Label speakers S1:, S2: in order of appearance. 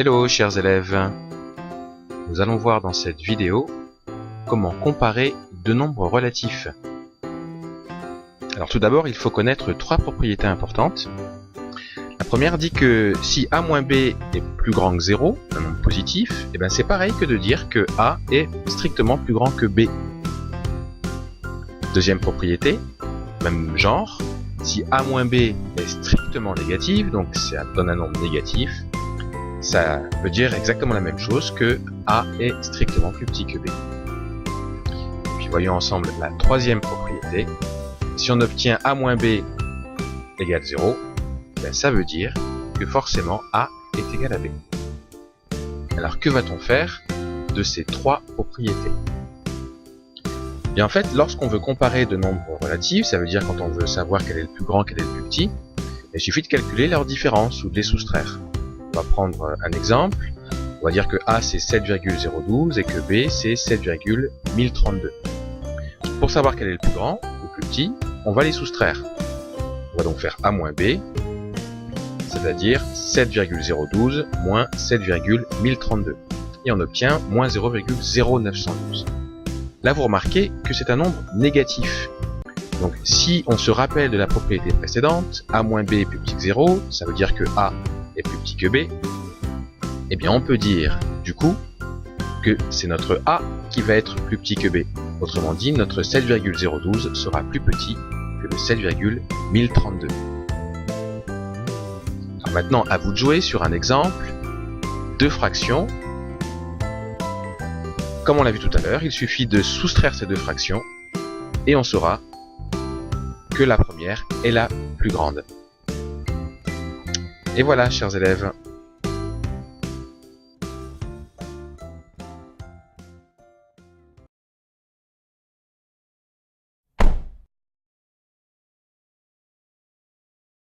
S1: Hello chers élèves, nous allons voir dans cette vidéo comment comparer deux nombres relatifs. Alors tout d'abord il faut connaître trois propriétés importantes. La première dit que si a moins b est plus grand que 0, un nombre positif, et c'est pareil que de dire que a est strictement plus grand que b. Deuxième propriété, même genre, si a moins b est strictement négatif, donc ça donne un nombre négatif, ça veut dire exactement la même chose que a est strictement plus petit que b. Et puis voyons ensemble la troisième propriété. Si on obtient a moins b égale 0, ça veut dire que forcément a est égal à b. Alors que va-t-on faire de ces trois propriétés? Bien en fait, lorsqu'on veut comparer deux nombres relatifs, ça veut dire quand on veut savoir quel est le plus grand, quel est le plus petit, il suffit de calculer leur différence ou de les soustraire. On va prendre un exemple. On va dire que a c'est 7,012 et que b c'est 7,1032. Pour savoir quel est le plus grand ou le plus petit, on va les soustraire. On va donc faire a moins b, c'est-à-dire 7,012 moins 7,1032. Et on obtient moins 0,0912. Là vous remarquez que c'est un nombre négatif. Donc si on se rappelle de la propriété précédente, a moins b est plus petit que 0, ça veut dire que a est plus petit que b, et bien on peut dire du coup que c'est notre a qui va être plus petit que b. Autrement dit, notre 7,012 sera plus petit que le 7,1032. Alors maintenant, à vous de jouer sur un exemple de fraction. Comme on l'a vu tout à l'heure, il suffit de soustraire ces deux fractions et on saura que la première est la plus grande. Et voilà, chers élèves,